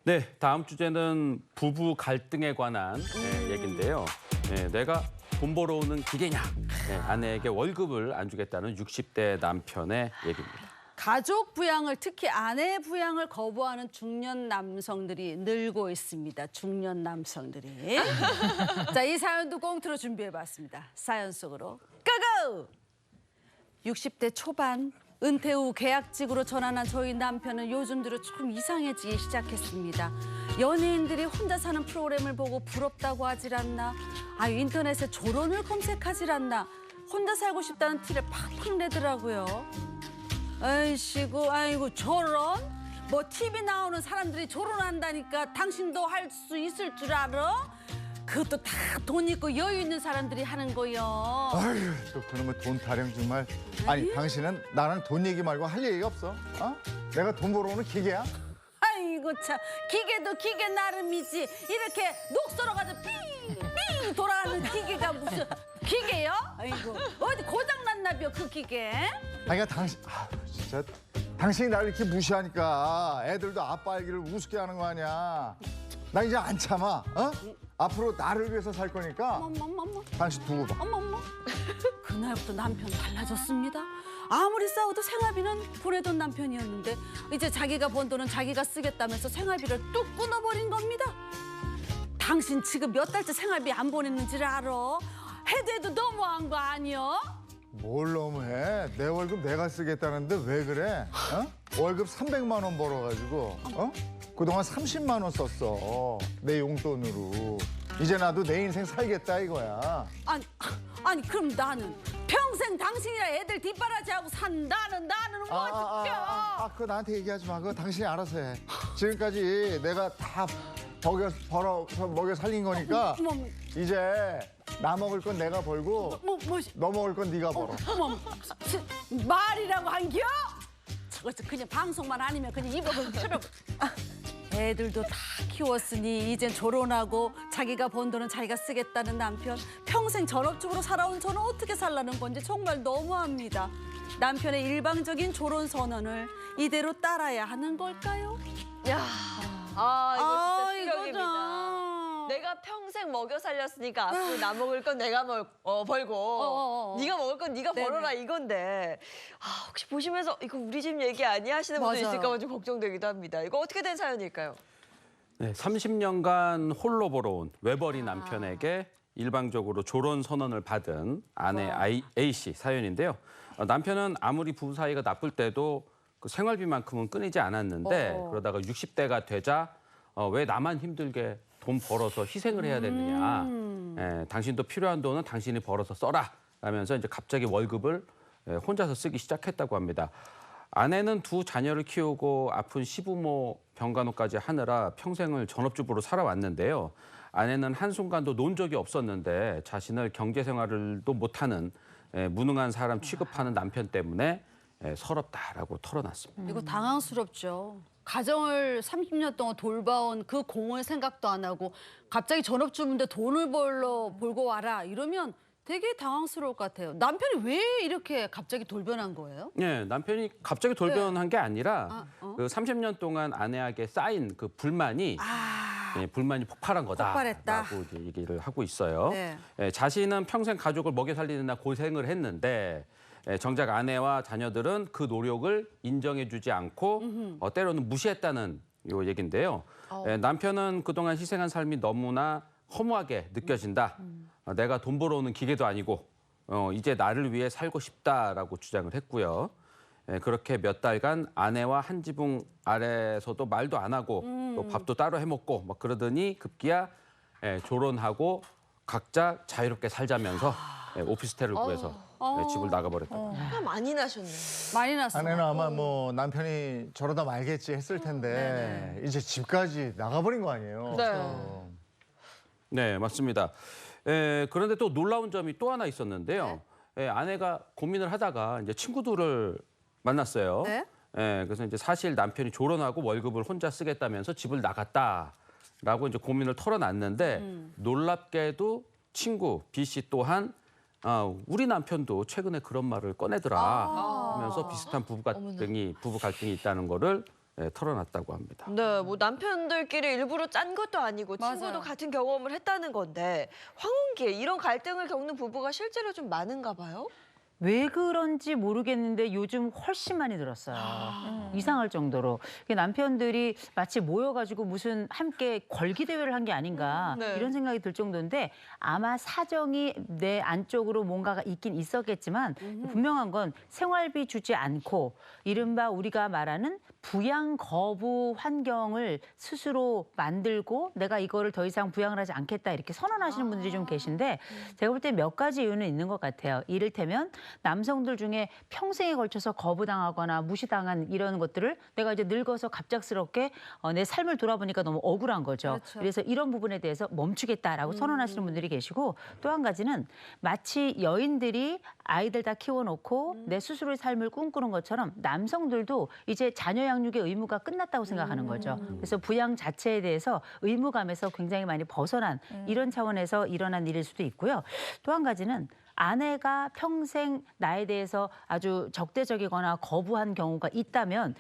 네, 다음 주제는 부부 갈등에 관한 얘기인데요. 내가 돈 벌어오는 기계냐? 아내에게 월급을 안 주겠다는 60대 남편의 얘기입니다. 가족 부양을 특히 아내 부양을 거부하는 중년 남성들이 늘고 있습니다. 중년 남성들이. 자, 이 사연도 꽁트로 준비해봤습니다. 사연 속으로 고고! 60대 초반 은퇴 후 계약직으로 전환한 저희 남편은 요즘 들어 좀 이상해지기 시작했습니다. 연예인들이 혼자 사는 프로그램을 보고 부럽다고 하질 않나, 인터넷에 조론을 검색하질 않나, 혼자 살고 싶다는 티를 팍팍 내더라고요. 아이고 저런? 뭐 TV 나오는 사람들이 조론한다니까 당신도 할 수 있을 줄 알아? 그것도 다 돈 있고 여유 있는 사람들이 하는 거요. 아휴, 또 그놈의 돈 타령 정말. 아니, 당신은 나랑 돈 얘기 말고 할 얘기가 없어? 어? 내가 돈 벌어오는 기계야? 아이고 참, 기계도 기계 나름이지. 이렇게 녹 썰어가지고 삥삥 돌아가는 기계가 무슨 기계요? 아이고, 어디 고장났나벼 그 기계? 아니, 진짜 당신이 나를 이렇게 무시하니까 애들도 아빠 얘기를 우습게 하는 거 아니야. 나 이제 안 참아. 어? 앞으로 나를 위해서 살 거니까 어머머머. 당신 두고 봐. 어머머. 그날부터 남편 달라졌습니다. 아무리 싸워도 생활비는 보내던 남편이었는데 이제 자기가 번 돈은 자기가 쓰겠다면서 생활비를 뚝 끊어버린 겁니다. 당신 지금 몇 달째 생활비 안 보냈는지를 알아? 해도 너무한 거 아니여? 뭘 너무해. 내 월급 내가 쓰겠다는데 왜 그래? 어? 월급 300만 원 벌어가지고 그동안 30만 원 썼어. 내 용돈으로. 이제 나도 내 인생 살겠다 이거야. 아니 그럼 나는 평생 당신이랑 애들 뒷바라지하고 산다는 나는 어떡해? 그거 나한테 얘기하지 마. 그거 당신이 알아서 해. 지금까지 내가 다 벌어서 먹여 살린 거니까 이제 나 먹을 건 내가 벌고 너 먹을 건 네가 벌어. 말이라고 한겨? 저거 그냥 방송만 아니면 그냥 입어보면 쳐려. 애들도 다 키웠으니 이젠 결혼하고 자기가 번 돈은 자기가 쓰겠다는 남편. 평생 전업주부로 살아온 저는 어떻게 살라는 건지 정말 너무합니다. 남편의 일방적인 조론 선언을 이대로 따라야 하는 걸까요? 야, 이거 진짜 충격입니다. 이거다. 내가 평생 먹여 살렸으니까 앞으로 나 먹을 건 내가 벌고 네가 먹을 건 네가 네네. 벌어라 이건데 혹시 보시면서 이거 우리 집 얘기 아니야 하시는 분도 맞아요. 있을까 봐 좀 걱정되기도 합니다. 이거 어떻게 된 사연일까요? 네, 30년간 홀로 벌어온 외벌이 남편에게 일방적으로 조론 선언을 받은 아내 A씨 사연인데요. 남편은 아무리 부부 사이가 나쁠 때도 그 생활비만큼은 끊이지 않았는데 그러다가 60대가 되자 왜 나만 힘들게 돈 벌어서 희생을 해야 되느냐. 당신도 필요한 돈은 당신이 벌어서 써라. 라면서 이제 갑자기 월급을 혼자서 쓰기 시작했다고 합니다. 아내는 두 자녀를 키우고 아픈 시부모 병간호까지 하느라 평생을 전업주부로 살아왔는데요. 아내는 한순간도 논 적이 없었는데 자신을 경제생활을도 못하는 무능한 사람 취급하는 남편 때문에 서럽다라고 털어놨습니다. 이거 당황스럽죠. 가정을 30년 동안 돌봐온 그 공을 생각도 안 하고 갑자기 전업주부인데 돈을 벌고 와라 이러면 되게 당황스러울 것 같아요. 남편이 왜 이렇게 갑자기 돌변한 거예요? 네, 남편이 갑자기 돌변한 게 아니라 그 30년 동안 아내에게 쌓인 그 불만이 불만이 폭발한 폭발했다. 거다라고 이제 얘기를 하고 있어요. 네. 자신은 평생 가족을 먹여 살리는 데 고생을 했는데 정작 아내와 자녀들은 그 노력을 인정해주지 않고 때로는 무시했다는 요 얘긴데요. 남편은 그동안 희생한 삶이 너무나 허무하게 느껴진다. 내가 돈 벌어오는 기계도 아니고 이제 나를 위해 살고 싶다라고 주장을 했고요. 그렇게 몇 달간 아내와 한 지붕 아래서도 말도 안 하고 또 밥도 따로 해먹고 막 그러더니 급기야 조론하고 각자 자유롭게 살자면서 오피스텔을 구해서 집을 나가버렸다고. 화가 많이 나셨네요. 많이 났어. 아내는 아마 뭐 남편이 저러다 말겠지 했을 텐데 이제 집까지 나가버린 거 아니에요. 네. 네, 맞습니다. 그런데 또 놀라운 점이 또 하나 있었는데요. 아내가 고민을 하다가 이제 친구들을 만났어요. 네? 그래서 이제 사실 남편이 조론하고 월급을 혼자 쓰겠다면서 집을 나갔다라고 이제 고민을 털어놨는데 놀랍게도 친구 B 씨 또한 우리 남편도 최근에 그런 말을 꺼내더라 하면서 비슷한 부부 갈등이 있다는 거를 털어놨다고 합니다. 네, 뭐 남편들끼리 일부러 짠 것도 아니고 맞아요. 친구도 같은 경험을 했다는 건데 황혼기에 이런 갈등을 겪는 부부가 실제로 좀 많은가 봐요? 왜 그런지 모르겠는데 요즘 훨씬 많이 들었어요. 이상할 정도로. 남편들이 마치 모여가지고 무슨 함께 걸기 대회를 한 게 아닌가 네. 이런 생각이 들 정도인데 아마 사정이 내 안쪽으로 뭔가가 있긴 있었겠지만 분명한 건 생활비 주지 않고 이른바 우리가 말하는 부양 거부 환경을 스스로 만들고 내가 이거를 더 이상 부양을 하지 않겠다 이렇게 선언하시는 분들이 좀 계신데 제가 볼 때 몇 가지 이유는 있는 것 같아요. 이를테면 남성들 중에 평생에 걸쳐서 거부당하거나 무시당한 이런 것들을 내가 이제 늙어서 갑작스럽게 내 삶을 돌아보니까 너무 억울한 거죠. 그렇죠. 그래서 이런 부분에 대해서 멈추겠다라고 선언하시는 분들이 계시고 또 한 가지는 마치 여인들이 아이들 다 키워놓고 내 스스로의 삶을 꿈꾸는 것처럼 남성들도 이제 자녀 양육의 의무가 끝났다고 생각하는 거죠. 그래서 부양 자체에 대해서 의무감에서 굉장히 많이 벗어난 이런 차원에서 일어난 일일 수도 있고요. 또 한 가지는 아내가 평생 나에 대해서 아주 적대적이거나 거부한 경우가 있다면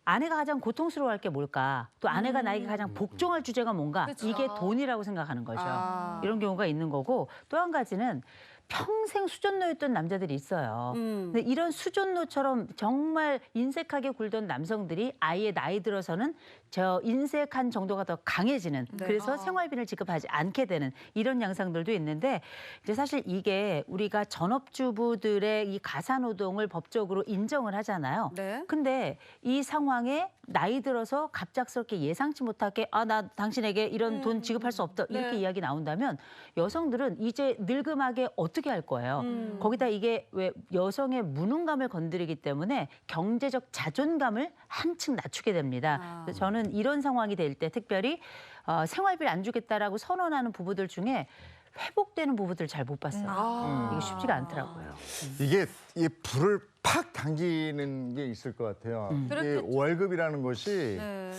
아내가 가장 고통스러워할 게 뭘까? 또 아내가 나에게 가장 복종할 주제가 뭔가? 그쵸. 이게 돈이라고 생각하는 거죠. 아. 이런 경우가 있는 거고 또 한 가지는 평생 수전노였던 남자들이 있어요. 근데 이런 수전노처럼 정말 인색하게 굴던 남성들이 아예 나이 들어서는 저 인색한 정도가 더 강해지는 그래서 생활비를 지급하지 않게 되는 이런 양상들도 있는데 이제 사실 이게 우리가 전업주부들의 이 가사노동을 법적으로 인정을 하잖아요. 네. 근데 이 상황에 나이 들어서 갑작스럽게 예상치 못하게 나 당신에게 이런 돈 지급할 수 없다 이렇게 네. 이야기 나온다면 여성들은 이제 늙음하게 어떻게 할 거예요. 거기다 이게 왜 여성의 무능감을 건드리기 때문에 경제적 자존감을 한층 낮추게 됩니다. 그래서 저는 이런 상황이 될 때 특별히 생활비를 안 주겠다라고 선언하는 부부들 중에 회복되는 부부들 잘 못 봤어요. 이게 쉽지가 않더라고요. 이게 이 불을 팍 당기는 게 있을 것 같아요. 이 그렇겠죠. 월급이라는 것이 네.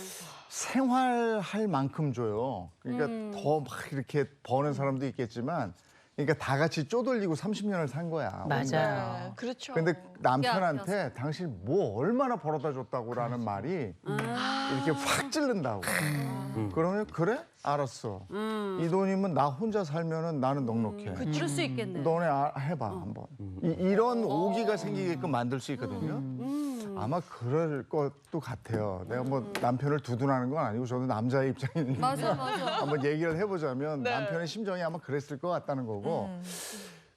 생활할 만큼 줘요. 그러니까 더 막 이렇게 버는 사람도 있겠지만, 그러니까 다 같이 쪼들리고 30년을 산 거야. 맞아요. 네, 그렇죠. 근데 남편한테 당신 뭐 얼마나 벌어다 줬다고라는 말이 이렇게 확 찌른다고. 그러면 그래? 알았어. 이 돈이면 나 혼자 살면은 나는 넉넉해. 그럴 수 있겠네. 너네 해봐 한번. 이런 오기가 생기게끔 만들 수 있거든요. 아마 그럴 것도 같아요. 내가 뭐 남편을 두둔하는 건 아니고 저도 남자의 입장이니까 맞아, 맞아. 한번 얘기를 해보자면 남편의 심정이 아마 그랬을 것 같다는 거고.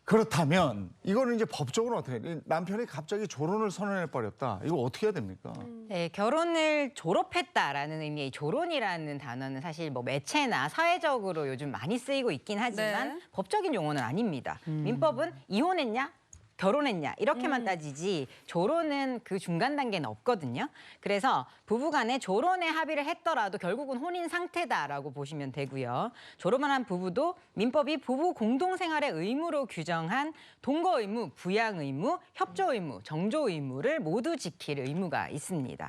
그렇다면 이거는 이제 법적으로 어떻게 해요? 남편이 갑자기 졸혼을 선언해 버렸다. 이거 어떻게 해야 됩니까? 네, 결혼을 졸업했다라는 의미의 졸혼이라는 단어는 사실 뭐 매체나 사회적으로 요즘 많이 쓰이고 있긴 하지만 네. 법적인 용어는 아닙니다. 민법은 이혼했냐? 결혼했냐 이렇게만 따지지 졸혼은 그 중간 단계는 없거든요. 그래서 부부간에 졸혼에 합의를 했더라도 결국은 혼인 상태다라고 보시면 되고요. 졸업을 한 부부도 민법이 부부 공동생활의 의무로 규정한 동거 의무, 부양 의무, 협조 의무, 정조 의무를 모두 지킬 의무가 있습니다.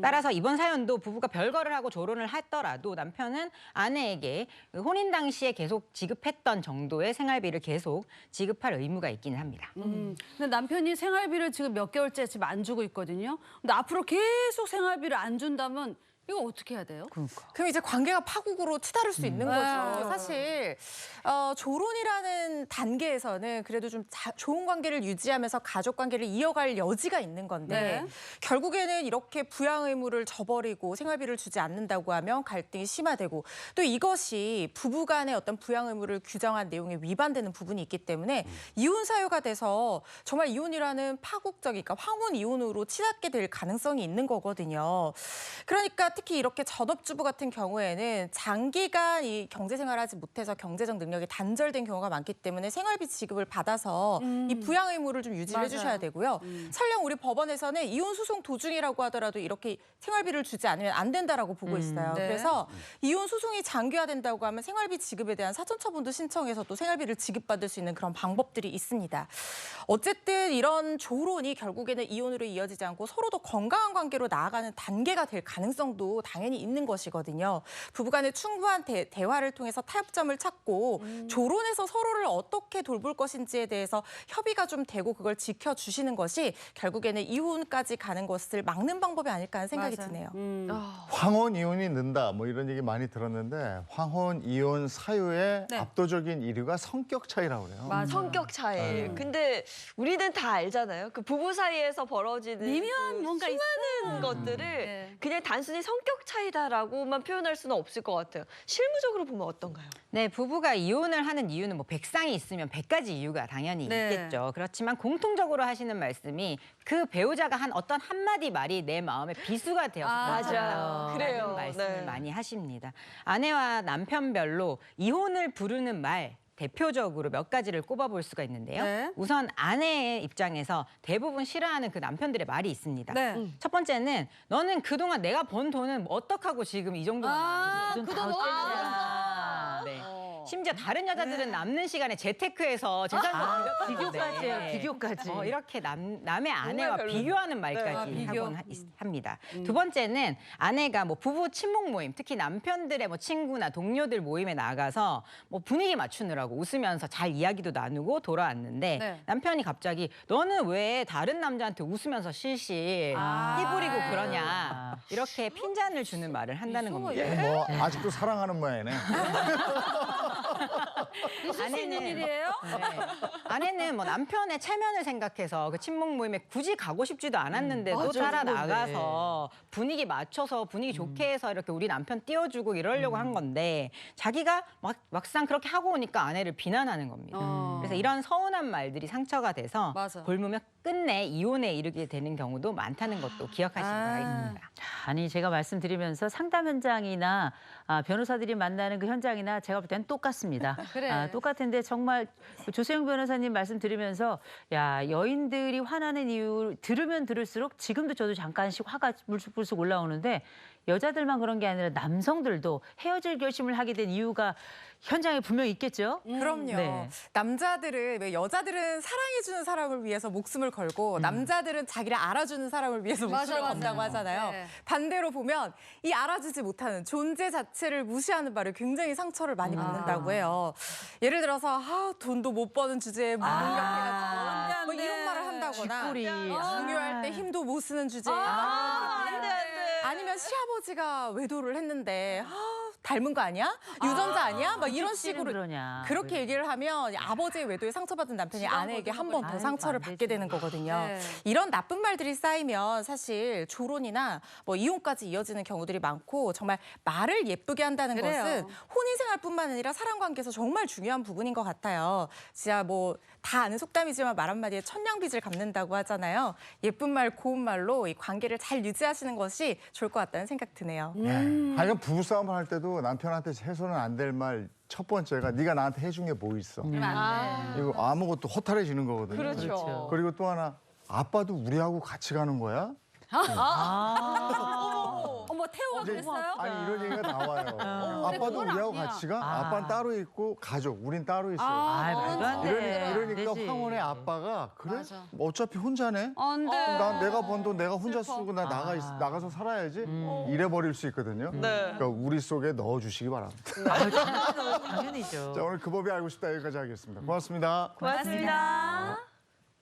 따라서 이번 사연도 부부가 별거를 하고 졸혼을 했더라도 남편은 아내에게 혼인 당시에 계속 지급했던 정도의 생활비를 계속 지급할 의무가 있기는 합니다. 근데 남편이 생활비를 지금 몇 개월째 지금 안 주고 있거든요. 근데 앞으로 계속 생활비를 안 준다면 이거 어떻게 해야 돼요? 그럼 이제 관계가 파국으로 치달을 수 있는 거죠. 사실 졸혼이라는 단계에서는 그래도 좀 좋은 관계를 유지하면서 가족 관계를 이어갈 여지가 있는 건데 네. 결국에는 이렇게 부양 의무를 저버리고 생활비를 주지 않는다고 하면 갈등이 심화되고 또 이것이 부부간의 어떤 부양 의무를 규정한 내용에 위반되는 부분이 있기 때문에 이혼 사유가 돼서 정말 이혼이라는 파국적인 그러니까 황혼 이혼으로 치닫게 될 가능성이 있는 거거든요. 그러니까 특히 이렇게 전업주부 같은 경우에는 장기간 이 경제생활하지 못해서 경제적 능력이 단절된 경우가 많기 때문에 생활비 지급을 받아서 이 부양 의무를 좀 유지를 맞아요. 해주셔야 되고요. 설령 우리 법원에서는 이혼 소송 도중이라고 하더라도 이렇게 생활비를 주지 않으면 안 된다라고 보고 있어요. 네. 그래서 이혼 소송이 장기화된다고 하면 생활비 지급에 대한 사전처분도 신청해서 또 생활비를 지급받을 수 있는 그런 방법들이 있습니다. 어쨌든 이런 조론이 결국에는 이혼으로 이어지지 않고 서로 더 건강한 관계로 나아가는 단계가 될 가능성도 부분도 당연히 있는 것이거든요. 부부간의 충분한 대화를 통해서 타협점을 찾고 조론해서 서로를 어떻게 돌볼 것인지에 대해서 협의가 좀 되고 그걸 지켜주시는 것이 결국에는 이혼까지 가는 것을 막는 방법이 아닐까 하는 생각이 맞아요. 드네요. 황혼 이혼이 는다 뭐 이런 얘기 많이 들었는데 황혼 이혼 사유의 네. 압도적인 이유가 성격 차이라고 그래요. 맞아요. 성격 차이. 근데 우리는 다 알잖아요. 그 부부 사이에서 벌어지는 미묘한 그 뭔가 수많은 것들을 네. 그냥 단순히 성격 차이다라고만 표현할 수는 없을 것 같아요. 실무적으로 보면 어떤가요? 네, 부부가 이혼을 하는 이유는 뭐 100상이 있으면 100가지 이유가 당연히 네. 있겠죠. 그렇지만 공통적으로 하시는 말씀이 그 배우자가 한 어떤 한마디 말이 내 마음의 비수가 되어서 맞아요. 그래요. 라는 말씀을 네. 많이 하십니다. 아내와 남편별로 이혼을 부르는 말 대표적으로 몇 가지를 꼽아볼 수가 있는데요. 네. 우선 아내의 입장에서 대부분 싫어하는 그 남편들의 말이 있습니다. 네. 첫 번째는 너는 그동안 내가 번 돈은 어떡하고 지금 이 정도만 나오는지 그 돈 아, 네. 심지어 다른 여자들은 남는 시간에 재테크해서 재산을 비교까지예요. 비교까지. 이렇게 남의 아내와 별로네. 비교하는 말까지 네. 비교. 하곤 합니다. 두 번째는 아내가 뭐 부부 친목 모임, 특히 남편들의 뭐 친구나 동료들 모임에 나가서 뭐 분위기 맞추느라고 웃으면서 잘 이야기도 나누고 돌아왔는데 네. 남편이 갑자기 너는 왜 다른 남자한테 웃으면서 실실 띠부리고 그러냐 이렇게 핀잔을 주는 말을 한다는 겁니다. 뭐 아직도 사랑하는 모양이네. 아내는 일이에요? 네. 아내는 뭐 남편의 체면을 생각해서 그 친목 모임에 굳이 가고 싶지도 않았는데도 따라 나가서 분위기 맞춰서 분위기 좋게 해서 이렇게 우리 남편 띄워주고 이러려고 한 건데 자기가 막상 그렇게 하고 오니까 아내를 비난하는 겁니다. 그래서 이런 서운한 말들이 상처가 돼서 맞아. 골무면 끝내 이혼에 이르게 되는 경우도 많다는 것도 기억하시기 바랍니다. 아니 제가 말씀드리면서 상담 현장이나 변호사들이 만나는 그 현장이나 제가 볼 때는 똑같습니다. 그래. 똑같은데 정말 조세영 변호사님 말씀 들으면서 야 여인들이 화나는 이유 들으면 들을수록 지금도 저도 잠깐씩 화가 불쑥불쑥 올라오는데 여자들만 그런 게 아니라 남성들도 헤어질 결심을 하게 된 이유가 현장에 분명히 있겠죠. 그럼요. 네. 남자들은 왜 여자들은 사랑해주는 사람을 위해서 목숨을 걸고 남자들은 자기를 알아주는 사람을 위해서 목숨을 맞아요. 건다고 하잖아요. 네. 반대로 보면 이 알아주지 못하는 존재 자체를 무시하는 말을 굉장히 상처를 많이 받는다고 해요. 예를 들어서 돈도 못 버는 주제에 무능력해가지고 뭐 이런 말을 한다거나 쥐꼬리. 중요할 때 힘도 못 쓰는 주제에 안 돼, 안 돼. 아니면 시아버지가 외도를 했는데 닮은 거 아니야? 유전자 아니야? 막 이런 식으로 그러냐. 그렇게 얘기를 하면 아버지의 외도에 상처받은 남편이 아내에게 한 번 더 아이고, 상처를 안 받게 되지. 되는 거거든요. 네. 이런 나쁜 말들이 쌓이면 사실 조론이나 뭐 이혼까지 이어지는 경우들이 많고 정말 말을 예쁘게 한다는 그래요. 것은 혼인생활뿐만 아니라 사랑관계에서 정말 중요한 부분인 것 같아요. 진짜 뭐 다 아는 속담이지만 말 한마디에 천냥빚을 갚는다고 하잖아요. 예쁜 말, 고운 말로 이 관계를 잘 유지하시는 것이 좋을 것 같다는 생각 드네요. 하여간 부부싸움을 할 때도 남편한테 해서는 안 될 말 첫 번째가 네가 나한테 해준 게 뭐 있어. 이거 아무것도 허탈해지는 거거든요. 그렇죠. 그리고 또 하나 아빠도 우리하고 같이 가는 거야? 어머 태호가 그랬어요? 아니 이런 얘기가 나와요. 아빠도 그건 우리하고 아니야. 같이 가? 아빠는 따로 있고 가족, 우린 따로 있어. 아, 말도 안 돼. 이러니까 되지. 황혼의 아빠가 그래? 맞아. 어차피 혼자네. 안 돼. 난 내가 번 돈 내가 혼자 쓰고 나 나가서 살아야지. 이래 버릴 수 있거든요. 그러니까 우리 속에 넣어주시기 바랍니다. 당연히죠. 자 오늘 그 법이 알고 싶다 여기까지 하겠습니다. 고맙습니다. 고맙습니다.